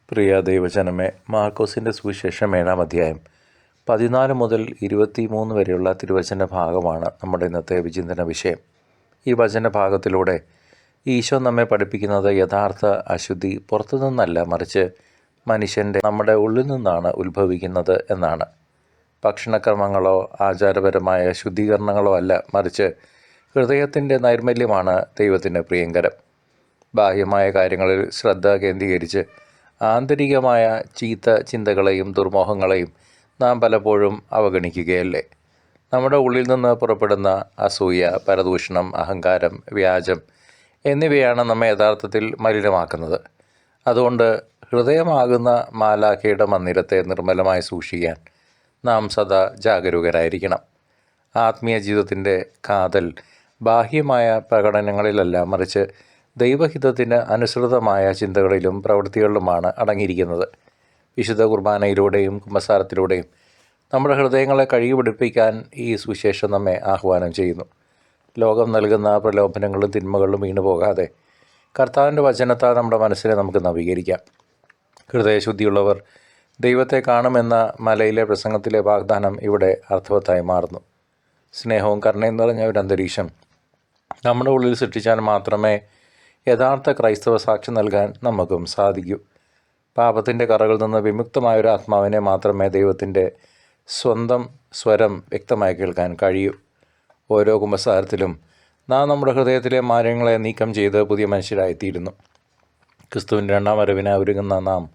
പ്രിയ ദൈവജനമേ, മാർക്കോസിൻ്റെ സുവിശേഷം 7-ാം അധ്യായം 14 മുതൽ 23 വരെയുള്ള തിരുവചന ഭാഗമാണ് നമ്മുടെ ഇന്നത്തെ വിചിന്തന വിഷയം. ഈ വചനഭാഗത്തിലൂടെ ഈശോ നമ്മെ പഠിപ്പിക്കുന്നത് യഥാർത്ഥ അശുദ്ധി പുറത്തുനിന്നല്ല, മറിച്ച് മനുഷ്യൻ്റെ നമ്മുടെ ഉള്ളിൽ നിന്നാണ് ഉത്ഭവിക്കുന്നത് എന്നാണ്. ഭക്ഷണക്രമങ്ങളോ ആചാരപരമായ ശുദ്ധീകരണങ്ങളോ അല്ല, മറിച്ച് ഹൃദയത്തിൻ്റെ നൈർമല്യമാണ് ദൈവത്തിന് പ്രിയങ്കരം. ബാഹ്യമായ കാര്യങ്ങളിൽ ശ്രദ്ധ കേന്ദ്രീകരിച്ച് ആന്തരികമായ ചീത്ത ചിന്തകളെയും ദുർമോഹങ്ങളെയും നാം പലപ്പോഴും അവഗണിക്കുകയല്ലേ? നമ്മുടെ ഉള്ളിൽ നിന്ന് പുറപ്പെടുന്ന അസൂയ, പരദൂഷണം, അഹങ്കാരം, വ്യാജം എന്നിവയാണ് നമ്മെ യഥാർത്ഥത്തിൽ മലിനമാക്കുന്നത്. അതുകൊണ്ട് ഹൃദയമാകുന്ന മാലാഖയുടെ മന്ദിരത്തെ നിർമ്മലമായി സൂക്ഷിക്കാൻ നാം സദാ ജാഗരൂകരായിരിക്കണം. ആത്മീയ ജീവിതത്തിൻ്റെ കാതൽ ബാഹ്യമായ പ്രകടനങ്ങളിലല്ല, മറിച്ച് ദൈവഹിതത്തിന് അനുസൃതമായ ചിന്തകളിലും പ്രവൃത്തികളിലുമാണ് അടങ്ങിയിരിക്കുന്നത്. വിശുദ്ധ കുർബാനയിലൂടെയും കുമ്പസാരത്തിലൂടെയും നമ്മുടെ ഹൃദയങ്ങളെ കഴുകിപിടിപ്പിക്കാൻ ഈ സുവിശേഷം നമ്മെ ആഹ്വാനം ചെയ്യുന്നു. ലോകം നൽകുന്ന പ്രലോഭനങ്ങളും തിന്മകളിലും വീണുപോകാതെ കർത്താവിൻ്റെ വചനത്താൽ നമ്മുടെ മനസ്സിനെ നമുക്ക് നവീകരിക്കാം. ഹൃദയശുദ്ധിയുള്ളവർ ദൈവത്തെ കാണുമെന്ന മലയിലെ പ്രസംഗത്തിലെ വാഗ്ദാനം ഇവിടെ അർത്ഥവത്തായി മാറുന്നു. സ്നേഹവും കരുണയും നിറഞ്ഞ ഒരു അന്തരീക്ഷം നമ്മുടെ ഉള്ളിൽ സൃഷ്ടിച്ചാൽ മാത്രമേ യഥാർത്ഥ ക്രൈസ്തവ സാക്ഷ്യം നൽകാൻ നമുക്കും സാധിക്കൂ. പാപത്തിൻ്റെ കറകളിൽ നിന്ന് വിമുക്തമായൊരു ആത്മാവിനെ മാത്രമേ ദൈവത്തിൻ്റെ സ്വന്തം സ്വരം വ്യക്തമായി കേൾക്കാൻ കഴിയൂ. ഓരോ കുമ്പസാരത്തിലും നാം നമ്മുടെ ഹൃദയത്തിലെ മാലിന്യങ്ങളെ നീക്കം ചെയ്ത് പുതിയ മനുഷ്യരായിത്തീരുന്നു. ക്രിസ്തുവിൻ്റെ രണ്ടാം വരവിന് ഒരുങ്ങുന്ന നാം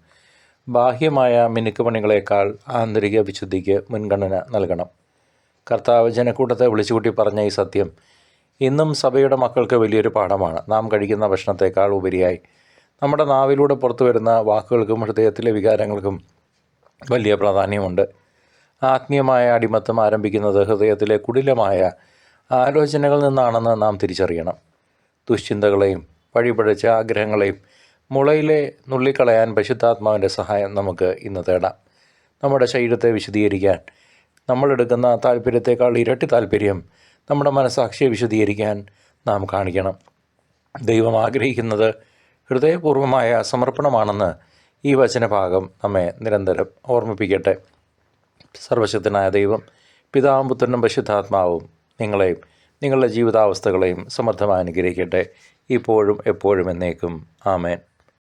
ബാഹ്യമായ മിനുക്കുപണികളേക്കാൾ ആന്തരിക വിശുദ്ധിക്ക് മുൻഗണന നൽകണം. കർത്താവ് ജനക്കൂട്ടത്തെ വിളിച്ചുകൂട്ടി പറഞ്ഞ ഈ സത്യം ഇന്നും സഭയുടെ മക്കൾക്ക് വലിയൊരു പാഠമാണ്. നാം കഴിക്കുന്ന ഭക്ഷണത്തേക്കാൾ ഉപരിയായി നമ്മുടെ നാവിലൂടെ പുറത്തു വരുന്ന വാക്കുകൾക്കും ഹൃദയത്തിലെ വികാരങ്ങൾക്കും വലിയ പ്രാധാന്യമുണ്ട്. ആത്മീയമായ അടിമത്തം ആരംഭിക്കുന്നത് ഹൃദയത്തിലെ കുടിലമായ ആലോചനകളിൽ നിന്നാണെന്ന് നാം തിരിച്ചറിയണം. ദുശ്ചിന്തകളെയും വഴിപഴച്ച ആഗ്രഹങ്ങളെയും മുളയിലെ നുള്ളിക്കളയാൻ പരിശുദ്ധാത്മാവിൻ്റെ സഹായം നമുക്ക് ഇന്ന് തേടാം. നമ്മുടെ ശരീരത്തെ വിശദീകരിക്കാൻ നമ്മളെടുക്കുന്ന താല്പര്യത്തെക്കാൾ ഇരട്ടി താല്പര്യം നമ്മുടെ മനസ്സാക്ഷിയെ വിശദീകരിക്കാൻ നാം കാണിക്കണം. ദൈവം ആഗ്രഹിക്കുന്നത് ഹൃദയപൂർവമായ സമർപ്പണമാണെന്ന് ഈ വചനഭാഗം നമ്മെ നിരന്തരം ഓർമ്മിപ്പിക്കട്ടെ. സർവശക്തനായ ദൈവം, പിതാവും പുത്രനും പരിശുദ്ധാത്മാവും നിങ്ങളെയും നിങ്ങളുടെ ജീവിതാവസ്ഥകളെയും സമർത്ഥമായി അനുഗ്രഹിക്കട്ടെ, ഇപ്പോഴും എപ്പോഴും എന്നേക്കും. ആമേൻ.